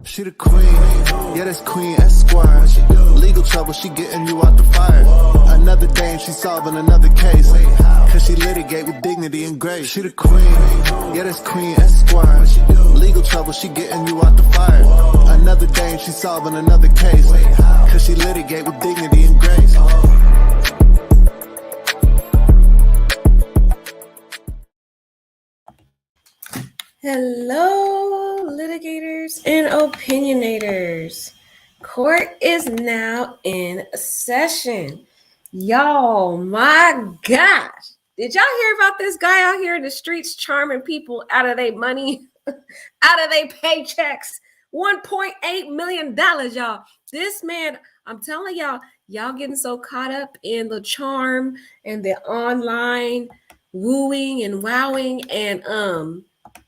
She the queen, yeah, that's Queen Esquire. Legal trouble, she getting you out the fire. Another dame, she solving another case. Cause she litigate with dignity and grace. She the queen, yeah, that's Queen Esquire. Legal trouble, she getting you out the fire. Another dame, she solving another case. Cause she litigate with dignity and grace. Hello, litigators and opinionators. Court is now in session. Y'all, my gosh. Did y'all hear about this guy out here in the streets charming people out of their money, out of their paychecks? $1.8 million, y'all. This man, I'm telling y'all getting so caught up in the charm and the online wooing and wowing and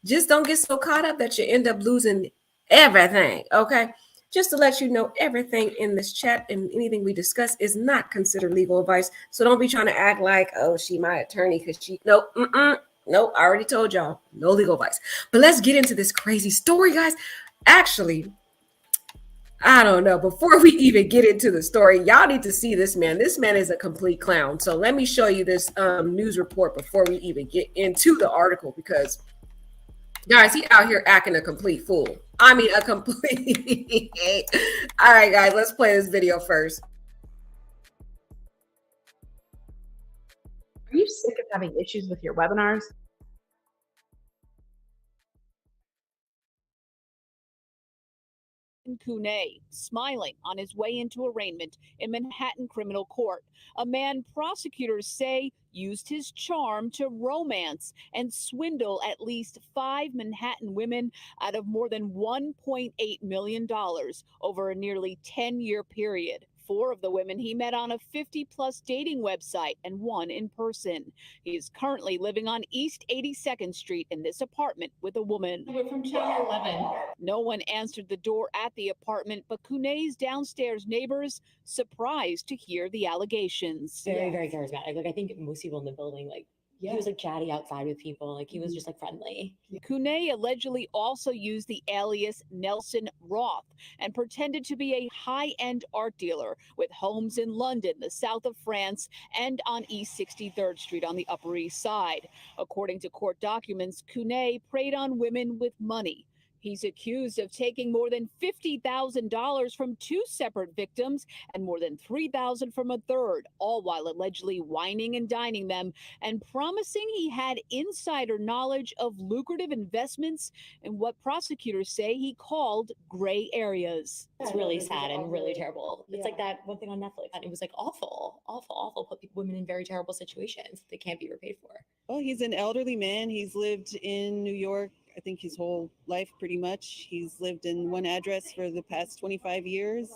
just don't get so caught up that you end up losing everything, okay? Just to let you know, everything in this chat and anything we discuss is not considered legal advice. So don't be trying to act like, oh, she my attorney because she, nope, nope, I already told y'all, no legal advice. But let's get into this crazy story, guys. Actually, I don't know. Before we even get into the story, y'all need to see this man. This man is a complete clown. So let me show you this news report before we even get into the article because guys, he out here acting a complete fool. I mean, a complete. All right, guys, let's play this video first. Are you sick of having issues with your webinars? Kunay, smiling on his way into arraignment in Manhattan criminal court. A man prosecutors say used his charm to romance and swindle at least 5 Manhattan women out of more than $1.8 million over a nearly 10-year period. 4 of the women he met on a 50-plus dating website and 1 in person. He is currently living on East 82nd Street in this apartment with a woman. We're from Channel 11. No one answered the door at the apartment, but Kunay's downstairs neighbors surprised to hear the allegations. Very charismatic. Like, I think most people in the building, like, he was like chatty outside with people. Like, he was just like friendly. Kunay allegedly also used the alias Nelson Roth and pretended to be a high-end art dealer with homes in London, the south of France, and on East 63rd Street on the Upper East Side. According to court documents, Kunay preyed on women with money. He's accused of taking more than $50,000 from 2 separate victims and more than $3,000 from a third, all while allegedly wining and dining them and promising he had insider knowledge of lucrative investments in what prosecutors say he called gray areas. It's really sad and really terrible. It's like that one thing on Netflix. And it was like awful. Put women in very terrible situations they can't be repaid for. Well, he's an elderly man. He's lived in New York, I think his whole life pretty much. He's lived in one address for the past 25 years.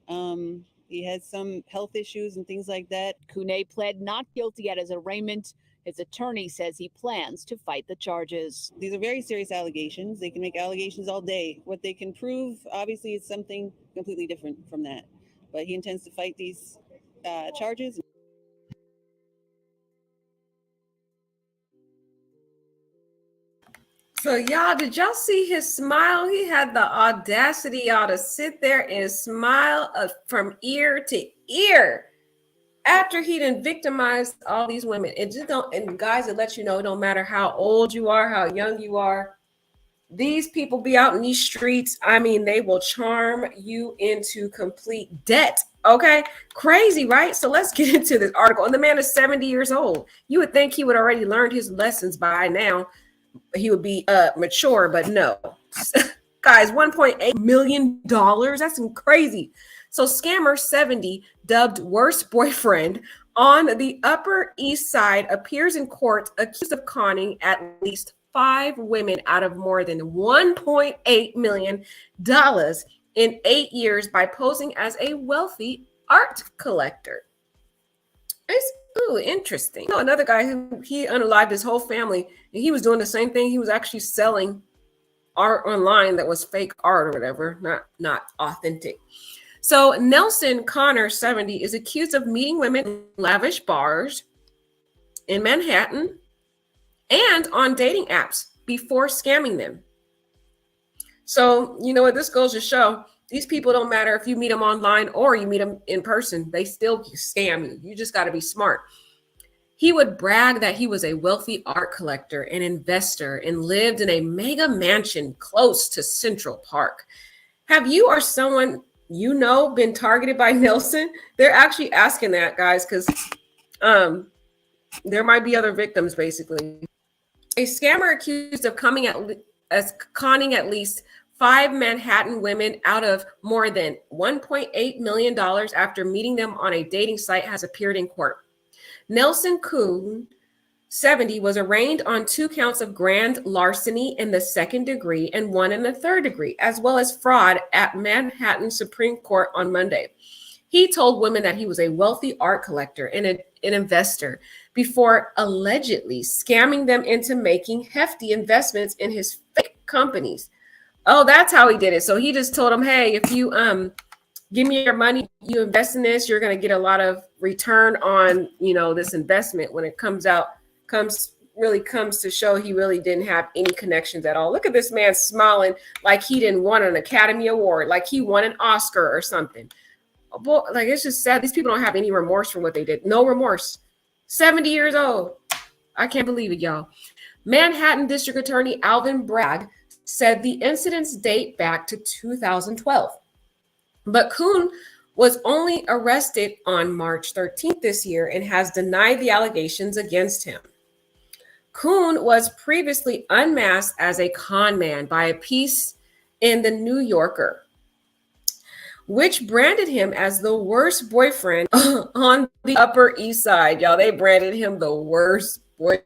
He has some health issues and things like that. Kunay pled not guilty at his arraignment. His attorney says he plans to fight the charges. These are very serious allegations. They can make allegations all day. What they can prove, obviously, is something completely different from that. But he intends to fight these charges. So y'all, did y'all see his smile? He had the audacity, y'all, to sit there and smile from ear to ear after he done victimized all these women. It just don't, and guys, it lets you know, it don't matter how old you are, how young you are. These people be out in these streets. I mean, they will charm you into complete debt. Okay, crazy, right? So let's get into this article. And the man is 70 years old. You would think he would already learned his lessons by now. He would be mature, but no. Guys, $1.8 million. That's crazy. So scammer 70, dubbed worst boyfriend on the Upper East Side, appears in court accused of conning at least 5 women out of more than $1.8 million in 8 years by posing as a wealthy art collector. It's interesting. You know, another guy who he unalived his whole family, and he was doing the same thing. He was actually selling art online that was fake art or whatever, not authentic. So Nelson Connor, 70, is accused of meeting women in lavish bars in Manhattan and on dating apps before scamming them. So, you know what this goes to show? These people don't matter if you meet them online or you meet them in person. They still scam you. You just got to be smart. He would brag that he was a wealthy art collector and investor and lived in a mega mansion close to Central Park. Have you or someone you know been targeted by Nelson? They're actually asking that, guys, because um, there might be other victims, basically. A scammer accused of conning at least 5 Manhattan women out of more than $1.8 million after meeting them on a dating site has appeared in court. Nelson Kuhn, 70, was arraigned on 2 counts of grand larceny in the second degree and 1 in the third degree, as well as fraud at Manhattan Supreme Court on Monday. He told women that he was a wealthy art collector and an investor before allegedly scamming them into making hefty investments in his fake companies. Oh, that's how he did it. So he just told them, hey, if you give me your money, you invest in this, you're going to get a lot of return on, this investment. When it comes to show he really didn't have any connections at all. Look at this man smiling like he didn't won an Academy Award, like he won an Oscar or something. Like, it's just sad. These people don't have any remorse for what they did. No remorse. 70 years old. I can't believe it, y'all. Manhattan District Attorney Alvin Bragg said the incidents date back to 2012. But Kuhn was only arrested on March 13th this year and has denied the allegations against him. Kuhn was previously unmasked as a con man by a piece in the New Yorker, which branded him as the worst boyfriend on the Upper East Side. Y'all, they branded him the worst boyfriend.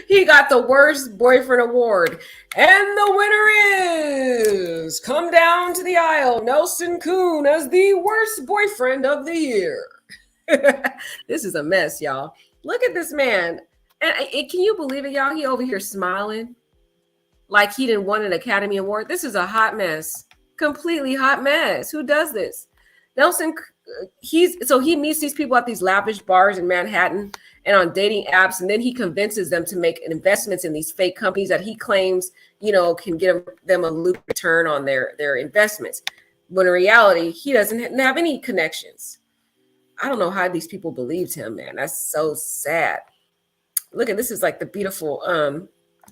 He got the worst boyfriend award. And the winner is, come down to the aisle, Nelson Kuhn as the worst boyfriend of the year. This is a mess, y'all. Look at this man. And can you believe it, y'all? He over here smiling like he didn't win an Academy Award. This is a hot mess. Completely hot mess. Who does this? Nelson, he meets these people at these lavish bars in Manhattan and on dating apps, and then he convinces them to make investments in these fake companies that he claims, can give them a lucrative return on their investments. When in reality, he doesn't have any connections. I don't know how these people believed him, man. That's so sad. Look at this is like the beautiful.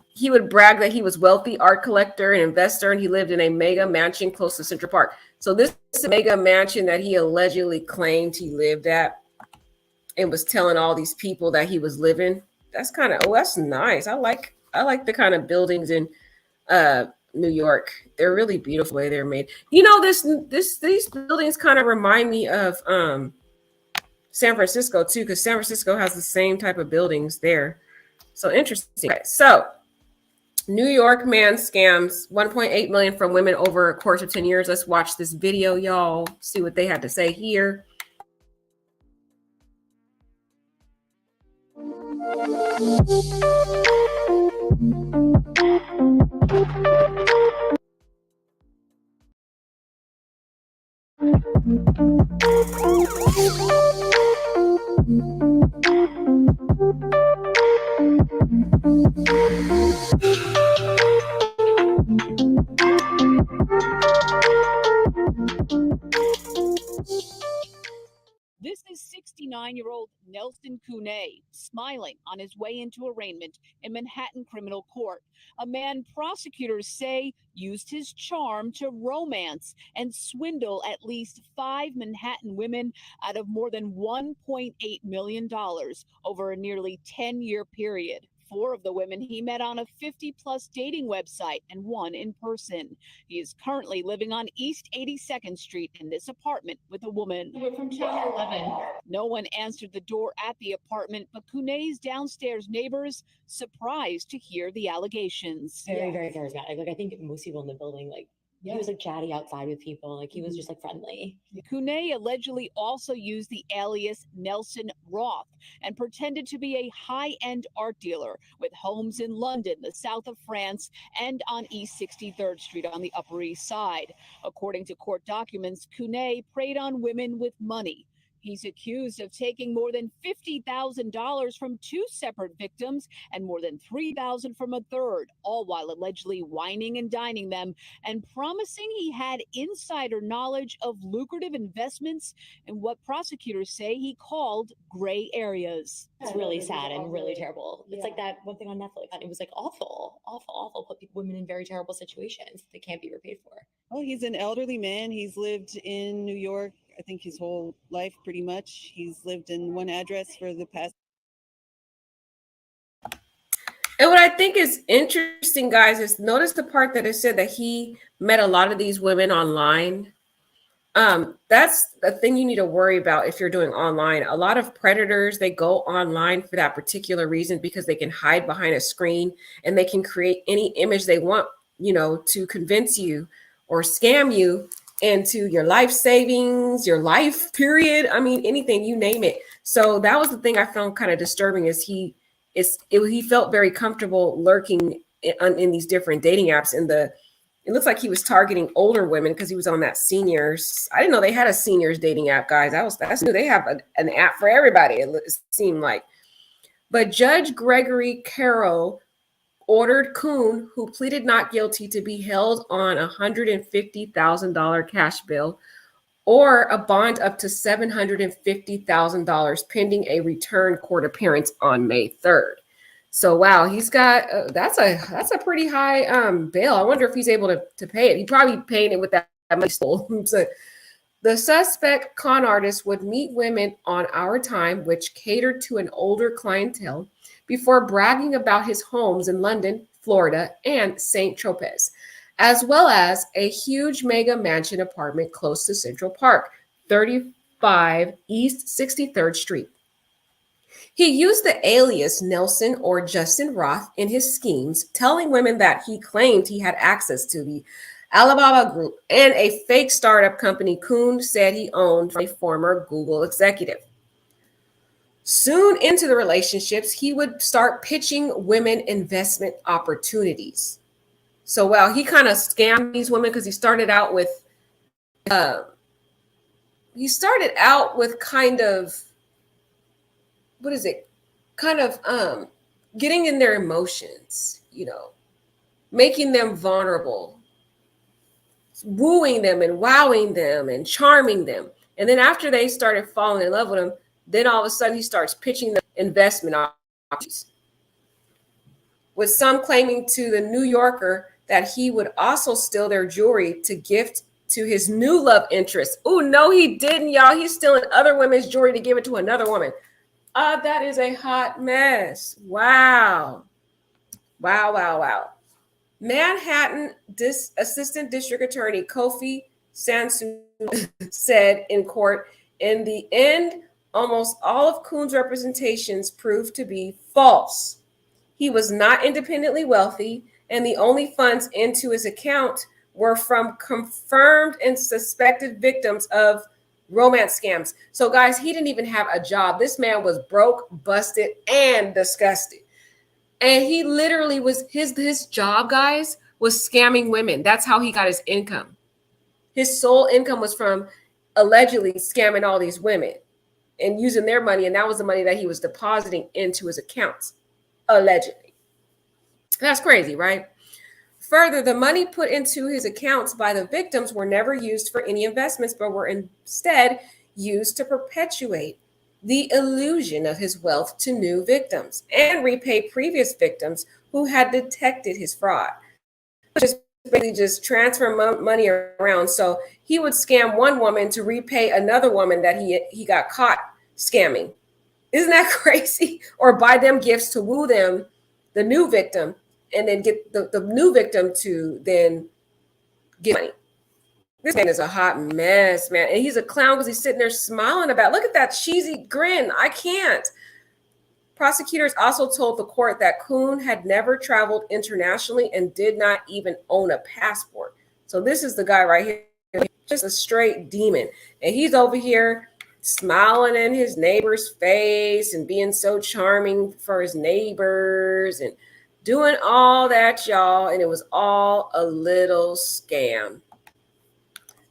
He would brag that he was wealthy art collector and investor, and he lived in a mega mansion close to Central Park. So this is a mega mansion that he allegedly claimed he lived at and was telling all these people that he was living. That's that's nice. I like the kind of buildings in New York. They're really beautiful the way they're made. These buildings kind of remind me of San Francisco too, because San Francisco has the same type of buildings there. So interesting. Okay, so New York man scams 1.8 million from women over a course of 10 years. Let's watch this video, y'all. See what they had to say here. This is 69-year-old Nelson Kuhn smiling on his way into arraignment in Manhattan criminal court. A man prosecutors say used his charm to romance and swindle at least 5 Manhattan women out of more than $1.8 million over a nearly 10-year period. 4 of the women he met on a 50-plus dating website and 1 in person. He is currently living on East 82nd Street in this apartment with a woman. We're from Channel 11. No one answered the door at the apartment, but Kuhn's downstairs neighbors surprised to hear the allegations. Very, very charismatic. Like, I think most people in the building, he was chatty outside with people. He was just friendly. Kuhn allegedly also used the alias Nelson Roth and pretended to be a high-end art dealer with homes in London, the south of France, and on East 63rd Street on the Upper East Side. According to court documents, Kuhn preyed on women with money, He's accused of taking more than $50,000 from two separate victims and more than $3,000 from a third, all while allegedly wining and dining them and promising he had insider knowledge of lucrative investments in what prosecutors say he called gray areas. It's really sad and really terrible. It's like that one thing on Netflix. It was like awful, awful, awful. Put women in very terrible situations they can't be repaid for. Well, he's an elderly man. He's lived in New York, I think, his whole life pretty much. He's lived in one address for the past. And what I think is interesting, guys, is notice the part that it said that he met a lot of these women online. That's the thing you need to worry about if you're doing online. A lot of predators, they go online for that particular reason because they can hide behind a screen and they can create any image they want, to convince you or scam you into your life savings, your life period. I mean, anything, you name it. So that was the thing I found kind of disturbing is he felt very comfortable lurking in these different dating apps. It looks like he was targeting older women because he was on that seniors. I didn't know they had a seniors dating app, guys. That's new. They have an app for everybody, it seemed like. But Judge Gregory Carroll ordered Kuhn, who pleaded not guilty, to be held on a $150,000 cash bill or a bond up to $750,000 pending a return court appearance on May 3rd. So wow, he's got that's a pretty high bail. I wonder if he's able to pay it. He probably paid it with that money stolen. So the suspect con artist would meet women on Our Time, which catered to an older clientele, before bragging about his homes in London, Florida, and St. Tropez, as well as a huge mega mansion apartment close to Central Park, 35 East 63rd Street. He used the alias Nelson or Justin Roth in his schemes, telling women that he claimed he had access to the Alibaba Group and a fake startup company Kuhn said he owned from a former Google executive. Soon into the relationships, he would start pitching women investment opportunities. So while he kind of scammed these women because he started out with kind of, what is it? Kind of getting in their emotions, making them vulnerable, wooing them and wowing them and charming them. And then after they started falling in love with him, then all of a sudden he starts pitching them investment opportunities, with some claiming to the New Yorker that he would also steal their jewelry to gift to his new love interest. Oh, no, he didn't, y'all. He's stealing other women's jewelry to give it to another woman. That is a hot mess. Wow. Wow. Manhattan Assistant District Attorney Kofi Sansu said in court, in the end, almost all of Kuhn's representations proved to be false. He was not independently wealthy, and the only funds into his account were from confirmed and suspected victims of romance scams. So guys, he didn't even have a job. This man was broke, busted, and disgusted. And he literally was, his job, guys, was scamming women. That's how he got his income. His sole income was from allegedly scamming all these women and using their money. And that was the money that he was depositing into his accounts, allegedly. That's crazy, right? Further, the money put into his accounts by the victims were never used for any investments, but were instead used to perpetuate the illusion of his wealth to new victims and repay previous victims who had detected his fraud. Just basically just transfer money around. So he would scam one woman to repay another woman that he got caught scamming. Isn't that crazy? Or buy them gifts to woo them, the new victim, and then get the new victim to then get money. This man is a hot mess, man. And he's a clown because he's sitting there smiling about, look at that cheesy grin. I can't. Prosecutors also told the court that Kuhn had never traveled internationally and did not even own a passport. So this is the guy right here, just a straight demon. And he's over here smiling in his neighbor's face and being so charming for his neighbors and doing all that, y'all. And it was all a little scam.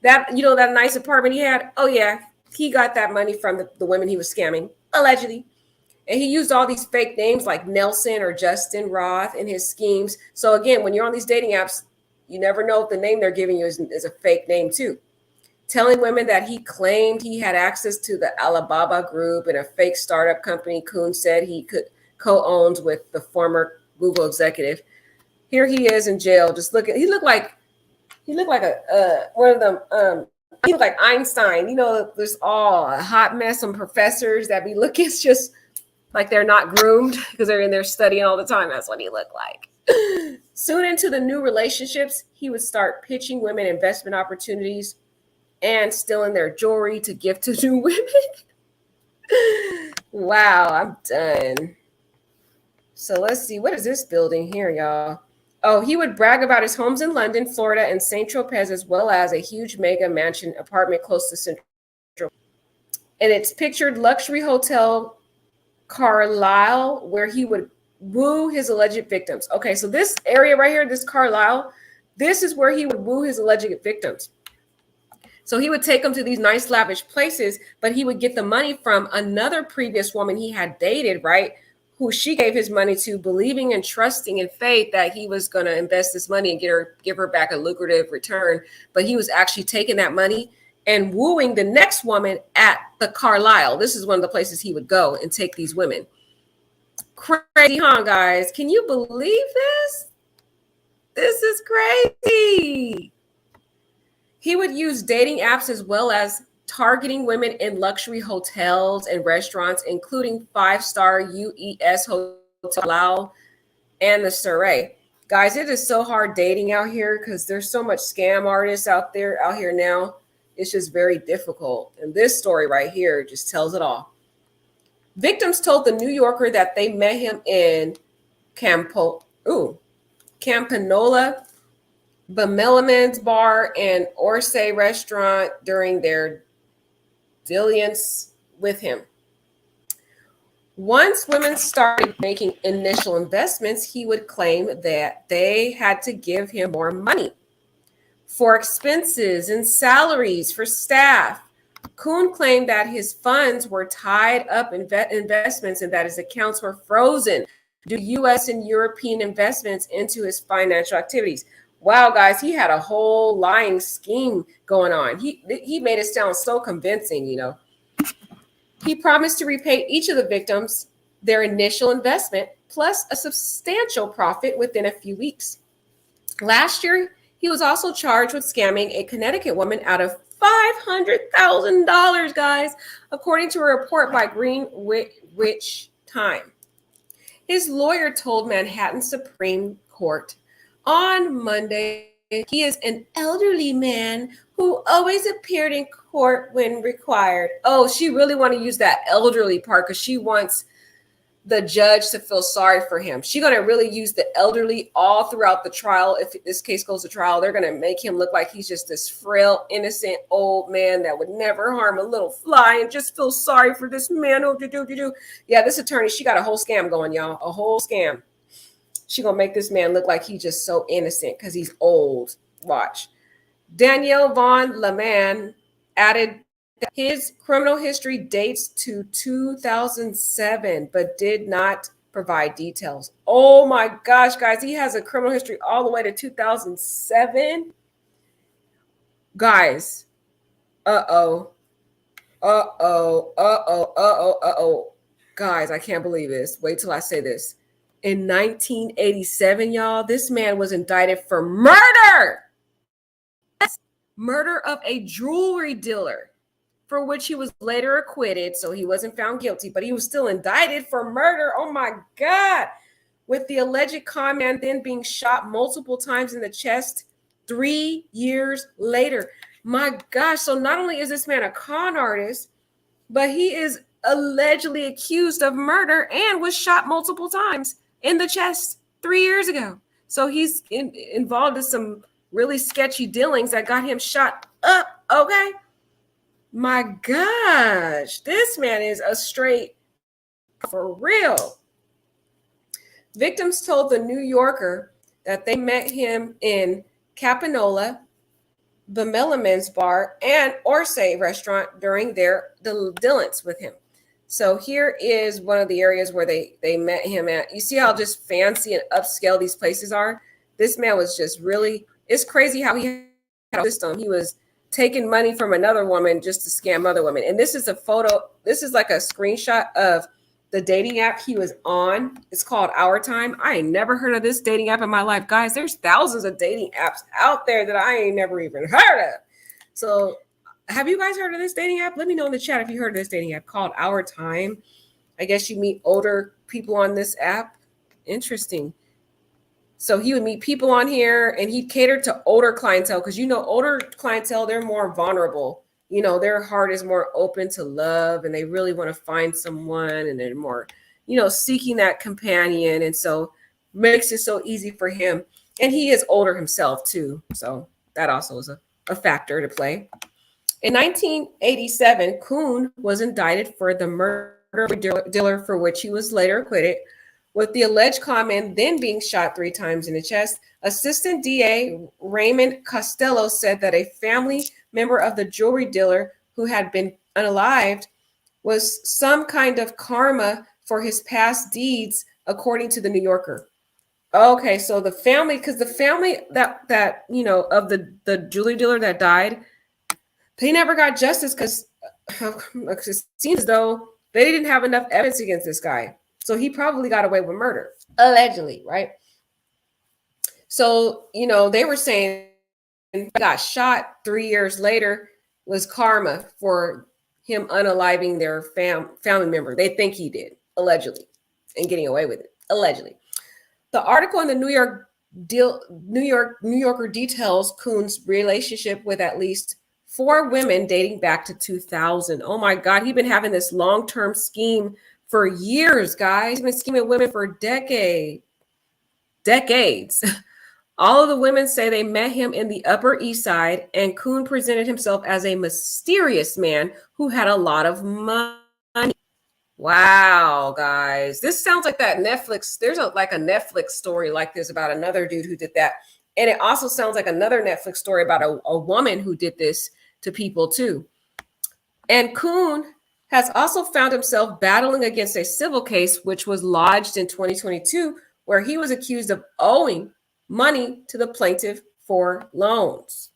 That, that nice apartment he had. Oh yeah, He got that money from the women he was scamming, allegedly. And he used all these fake names like Nelson or Justin Roth in his schemes. So again, when you're on these dating apps, you never know if the name they're giving you is a fake name too. Telling women that he claimed he had access to the Alibaba group and a fake startup company Kuhn said he could co-owns with the former Google executive. Here he is in jail. Just looking, he looked like a one of them. He looked like Einstein. You know, there's all a hot mess. Some professors that be looking just like they're not groomed because they're in there studying all the time. That's what he looked like. Soon into the new relationships, he would start pitching women investment opportunities and stealing their jewelry to gift to new women. Wow, I'm done. So let's see. What is this building here, y'all? Oh, he would brag about his homes in London, Florida, and St. Tropez, as well as a huge mega mansion apartment close to Central. And it's pictured luxury hotel Carlisle, where he would woo his alleged victims. Okay, so this area right here, this Carlisle, this is where he would woo his alleged victims. So he would take them to these nice, lavish places, but he would get the money from another previous woman he had dated, right? Who she gave his money to, believing and trusting in faith that he was going to invest this money and give her back a lucrative return. But he was actually taking that money and wooing the next woman at the Carlisle. This is one of the places he would go and take these women. Crazy, huh, guys? Can you believe this? This is crazy. He would use dating apps as well as targeting women in luxury hotels and restaurants, including 5-star UES Hotel and the Surrey. Guys, it is so hard dating out here because there's so much scam artists out here now. It's just very difficult. And this story right here just tells it all. Victims told the New Yorker that they met him in Campanola, Bemelman's Bar, and Orsay restaurant during their dalliance with him. Once women started making initial investments, he would claim that they had to give him more money for expenses and salaries for staff. Kuhn claimed that his funds were tied up in investments and that his accounts were frozen due to U.S. and European investments into his financial activities. Wow, guys, he had a whole lying scheme going on. He made it sound so convincing, you know. He promised to repay each of the victims their initial investment plus a substantial profit within a few weeks. Last year, he was also charged with scamming a Connecticut woman out of $500,000, guys, according to a report by Greenwich Time. His lawyer told Manhattan Supreme Court on Monday he is an elderly man who always appeared in court when required. Oh, she really want to use that elderly part because she wants the judge to feel sorry for him. She's going to really use the elderly all throughout the trial. If this case goes to trial, they're going to make him look like he's just this frail, innocent old man that would never harm a little fly and just feel sorry for this man. Yeah, this attorney, she got a whole scam going, y'all. A whole scam. She going to make this man look like he's just so innocent because he's old. Watch. Danielle Von Leman added that his criminal history dates to 2007, but did not provide details. Oh my gosh, guys, he has a criminal history all the way to 2007. Guys, uh-oh. Guys, I can't believe this. Wait till I say this. In 1987, y'all, this man was indicted for murder. Murder of a jewelry dealer, for which he was later acquitted. So he wasn't found guilty, but he was still indicted for murder. Oh my God. With the alleged con man then being shot multiple times in the chest 3 years later. My gosh. So not only is this man a con artist, but he is allegedly accused of murder and was shot multiple times in the chest 3 years ago. So he's involved in some really sketchy dealings that got him shot up. Okay. My gosh, this man is a straight for real. Victims told the New Yorker that they met him in Capanola, the Milliman's bar and Orsay restaurant during their dealings with him. So here is one of the areas where they met him at. You see how just fancy and upscale these places are? This man was just really, it's crazy how he had a system. He was taking money from another woman just to scam other women. And this is a photo, this is like a screenshot of the dating app he was on. It's called Our Time. I ain't never heard of this dating app in my life. Guys, there's thousands of dating apps out there that I ain't never even heard of. So have you guys heard of this dating app? Let me know in the chat if you heard of this dating app called Our Time. I guess you meet older people on this app. Interesting. So he would meet people on here and he'd cater to older clientele because, older clientele, they're more vulnerable. Their heart is more open to love and they really want to find someone and they're more, seeking that companion. And so makes it so easy for him. And he is older himself too. So that also is a factor to play. In 1987, Kuhn was indicted for the murder of a dealer for which he was later acquitted, with the alleged conman then being shot 3 times in the chest. Assistant DA Raymond Costello said that a family member of the jewelry dealer who had been unalived was some kind of karma for his past deeds, according to the New Yorker. Okay, so the family, because the family that of the jewelry dealer that died, they never got justice because it seems as though they didn't have enough evidence against this guy. So he probably got away with murder, allegedly, right? So, they were saying he got shot 3 years later was karma for him unaliving their family member. They think he did, allegedly, and getting away with it, allegedly. The article in the New Yorker details Kuhn's relationship with at least 4 women dating back to 2000. Oh my God, he'd been having this long-term scheme for years, guys. He's been scheming with women for decades. All of the women say they met him in the Upper East Side, and Kuhn presented himself as a mysterious man who had a lot of money. Wow, guys. This sounds like that Netflix. There's a Netflix story like this about another dude who did that. And it also sounds like another Netflix story about a woman who did this to people too. And Kuhn has also found himself battling against a civil case, which was lodged in 2022, where he was accused of owing money to the plaintiff for loans.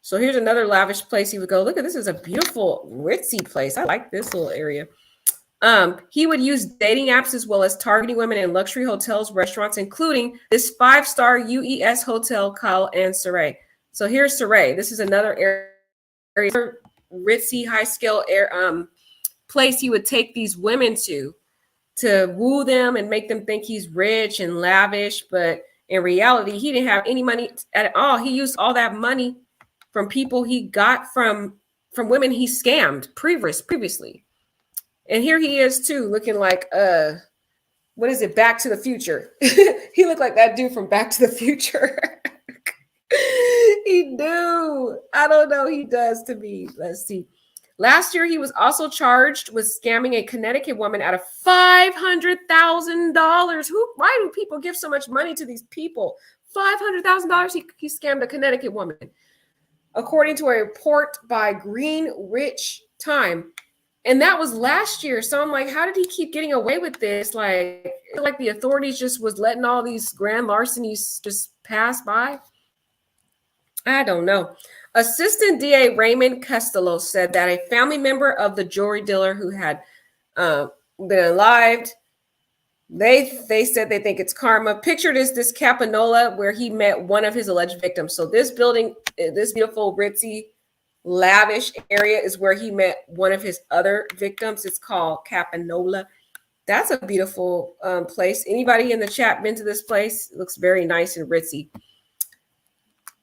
So here's another lavish place he would go. Look at this, is a beautiful ritzy place. I like this little area. He would use dating apps as well as targeting women in luxury hotels, restaurants, including this 5-star UES hotel, Kyle and Saray. So here's Saray. This is another area, ritzy, high scale place he would take these women to woo them and make them think he's rich and lavish. But in reality, he didn't have any money at all. He used all that money from people he got from women he scammed previously. And here he is too, looking like what is it? Back to the Future. He looked like that dude from Back to the Future. He do. I don't know. He does to me. Let's see. Last year, he was also charged with scamming a Connecticut woman out of $500,000. Why do people give so much money to these people? $500,000. He scammed a Connecticut woman, according to a report by Greenwich Time. And that was last year. So I'm like, how did he keep getting away with this? Like the authorities just was letting all these grand larcenies just pass by. I don't know. Assistant DA Raymond Costello said that a family member of the jewelry dealer who had been unalived, they said they think it's karma. Picture this Capanola where he met one of his alleged victims. So this building, this beautiful, ritzy, lavish area is where he met one of his other victims. It's called Capanola. That's a beautiful place. Anybody in the chat been to this place? It looks very nice and ritzy.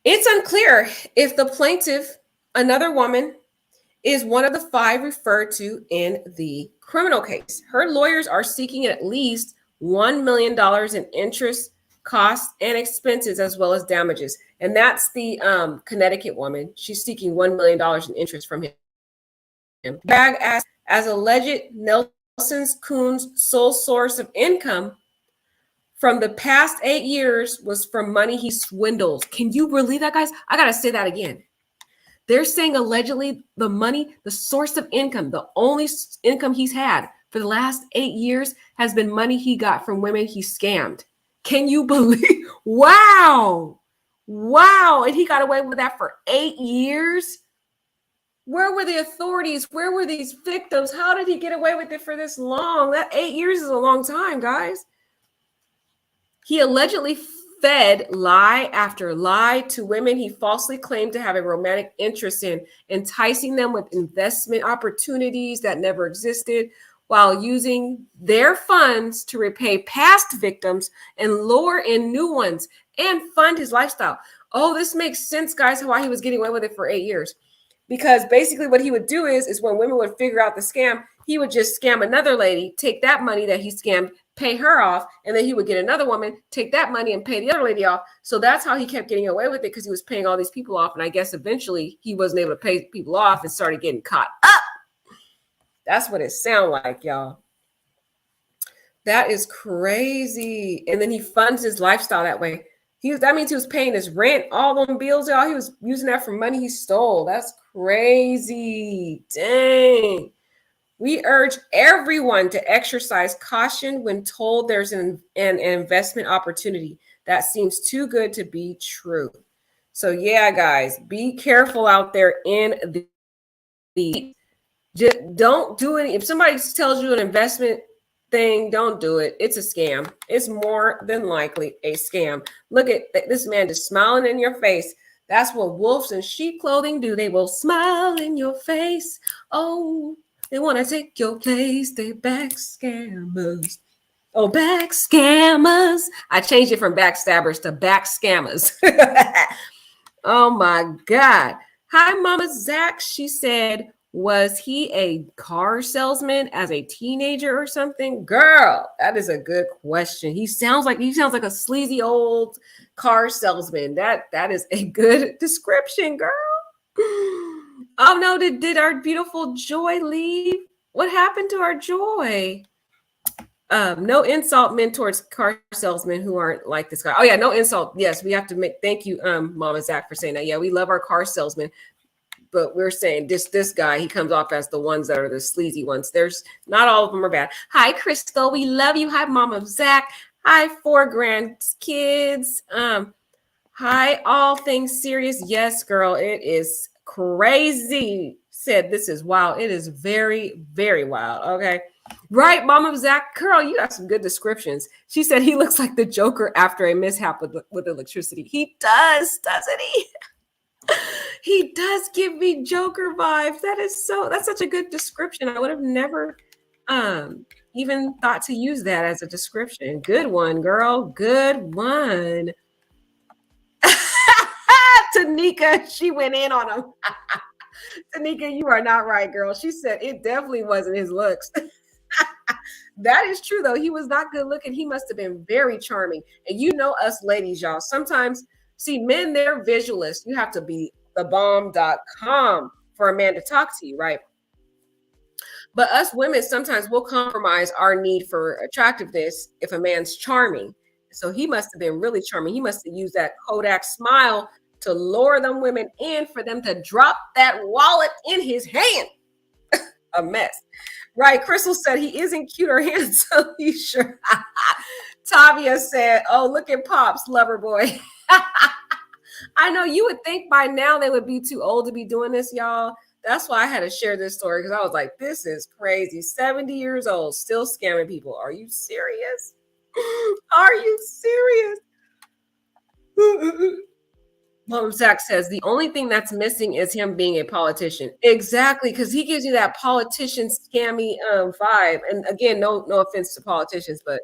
It's unclear if the plaintiff, another woman, is one of the 5 referred to in the criminal case. Her lawyers are seeking at least $1 million in interest, costs, and expenses, as well as damages. And that's the Connecticut woman. She's seeking $1 million in interest from him. Bragg as alleged Nelson Kuhn's sole source of income from the past 8 years was from money he swindled. Can you believe that, guys? I got to say that again. They're saying allegedly the money, the source of income, the only income he's had for the last 8 years has been money he got from women he scammed. Can you believe? Wow. Wow. And he got away with that for 8 years? Where were the authorities? Where were these victims? How did he get away with it for this long? That 8 years is a long time, guys. He allegedly fed lie after lie to women he falsely claimed to have a romantic interest in, enticing them with investment opportunities that never existed, while using their funds to repay past victims and lure in new ones and fund his lifestyle. Oh, this makes sense, guys, why he was getting away with it for 8 years. Because basically what he would do is when women would figure out the scam, he would just scam another lady, take that money that he scammed, pay her off, and then he would get another woman, take that money and pay the other lady off. So that's how he kept getting away with it, because he was paying all these people off. And I guess eventually he wasn't able to pay people off and started getting caught up. That's what it sounds like, y'all. That is crazy. And then he funds his lifestyle that way. That means he was paying his rent, all them bills, y'all. He was using that for money he stole. That's crazy. Dang. We urge everyone to exercise caution when told there's an investment opportunity that seems too good to be true. So yeah, guys, be careful out there in the just don't do it. If somebody tells you an investment thing, don't do it. It's a scam. It's more than likely a scam. Look at this man just smiling in your face. That's what wolves in sheep clothing do. They will smile in your face. Oh, they want to take your place. They back scammers. Oh, back scammers. I changed it from backstabbers to back scammers. Oh my God. Hi, Mama Zach. She said, was he a car salesman as a teenager or something? Girl, that is a good question. He sounds like a sleazy old car salesman. That is a good description, girl. Oh no, did our beautiful Joy leave? What happened to our Joy? No insult meant towards car salesmen who aren't like this guy. Oh yeah, no insult. Yes, we have to thank you, Mama Zach, for saying that. Yeah, we love our car salesmen. But we're saying this guy, he comes off as the ones that are the sleazy ones. There's not all of them are bad. Hi, Crystal. We love you. Hi, Mama Zach. Hi, 4 grandkids. Hi, all things serious. Yes, girl, it is crazy. Said this is wild. It is very, very wild. Okay. Right, Mama Zach. Girl, you got some good descriptions. She said he looks like the Joker after a mishap with electricity. He does, doesn't he? He does give me Joker vibes. That's such a good description. I would have never even thought to use that as a description. Good one, girl. Good one. Tanika, she went in on him. Tanika, you are not right, girl. She said it definitely wasn't his looks. That is true, though. He was not good looking. He must have been very charming. And you know us ladies, y'all. Sometimes, see, men, they're visualists. You have to be thebomb.com for a man to talk to you, right? But us women, sometimes we'll compromise our need for attractiveness if a man's charming. So he must have been really charming. He must have used that Kodak smile to lure them women in for them to drop that wallet in his hand. A mess. Right. Crystal said he isn't cute or handsome. You sure? Tavia said, oh, look at Pops, lover boy. I know you would think by now they would be too old to be doing this, y'all. That's why I had to share this story, because I was like, this is crazy. 70 years old, still scamming people. Are you serious? Are you serious? Mom Zach says the only thing that's missing is him being a politician. Exactly, because he gives you that politician scammy vibe. And again, no offense to politicians, but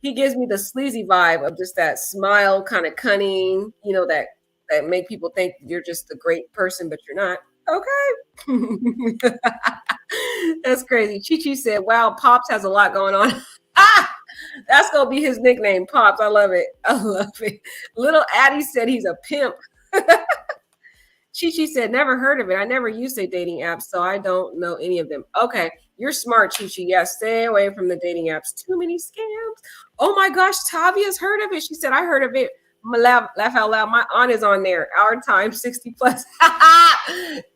he gives me the sleazy vibe of just that smile, kind of cunning, that make people think you're just a great person, but you're not. Okay. That's crazy. Chi said, wow, Pops has a lot going on. That's going to be his nickname, Pops. I love it. I love it. Little Addie said he's a pimp. Chi said, never heard of it. I never used a dating app, so I don't know any of them. Okay. You're smart, Chi. Yeah, stay away from the dating apps. Too many scams. Oh my gosh, Tavia's heard of it. She said, I heard of it, I'm gonna laugh out loud. My aunt is on there. Our time 60 plus.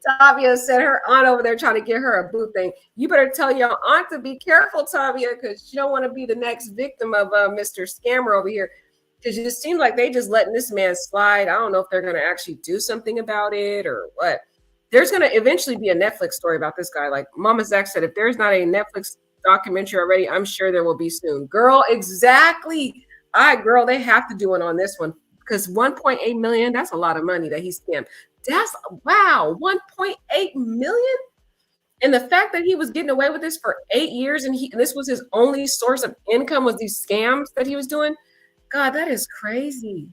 Tavia said her aunt over there trying to get her a boo thing. You better tell your aunt to be careful, Tavia, because you don't want to be the next victim of Mr. Scammer over here. Because it seems like they just letting this man slide. I don't know if they're gonna actually do something about it or what. There's gonna eventually be a Netflix story about this guy. Like Mama Zach said, if there's not a Netflix documentary already, I'm sure there will be soon. Girl, exactly. All right, girl, they have to do it on this one because 1.8 million, that's a lot of money that he scammed. That's wow, 1.8 million. And the fact that he was getting away with this for 8 years and this was his only source of income was these scams that he was doing. God, that is crazy.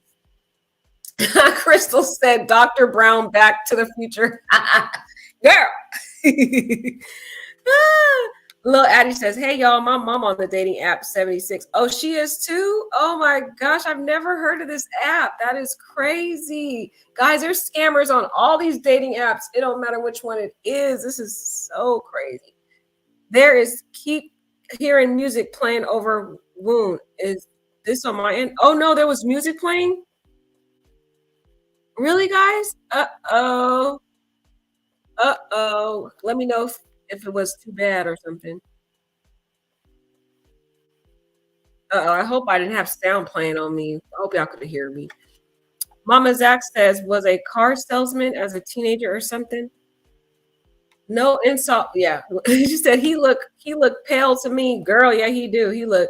Crystal said, Dr. Brown, Back to the Future. Girl. Lil Addie says, hey, y'all, my mom on the dating app 76. Oh, she is too? Oh, my gosh. I've never heard of this app. That is crazy. Guys, there's scammers on all these dating apps. It don't matter which one it is. This is so crazy. There is keep hearing music playing over wound. Is this on my end? Oh, no, there was music playing? Really, guys? Uh-oh. Uh-oh. Let me know if it was too bad or something. Uh-oh. I hope I didn't have sound playing on me. I hope y'all could hear me. Mama Zach says, was a car salesman as a teenager or something? No insult. Yeah. She said he looked pale to me. Girl, yeah, he do. He look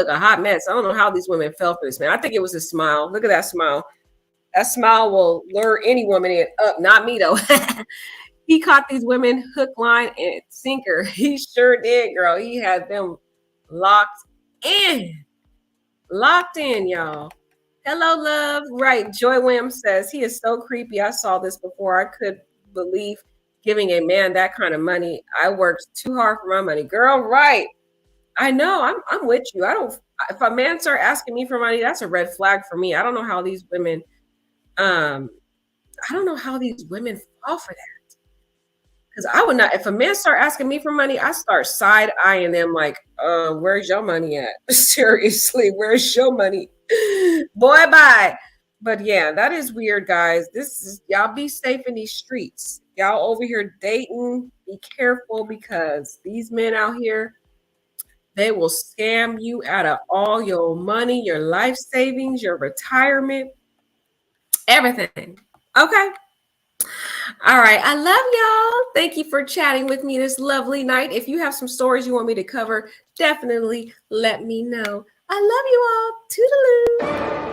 a hot mess. I don't know how these women fell for this man. I think it was his smile. Look at that smile. That smile will lure any woman in. Not me though. He caught these women hook, line, and sinker. He sure did, girl. He had them locked in. Locked in, y'all. Hello, love. Right. Joy Williams says, he is so creepy. I saw this before. I could believe giving a man that kind of money. I worked too hard for my money. Girl, right. I know. I'm with you. If a man start asking me for money, that's a red flag for me. I don't know how these women fall for that. Because I would not, if a man start asking me for money, I start side eyeing them like, where's your money at? Seriously, where's your money? Boy, bye. But yeah, that is weird, guys. Y'all be safe in these streets. Y'all over here dating, be careful because these men out here, they will scam you out of all your money, your life savings, your retirement, everything. Okay. All right. I love y'all. Thank you for chatting with me this lovely night. If you have some stories you want me to cover, definitely let me know. I love you all. Toodaloo.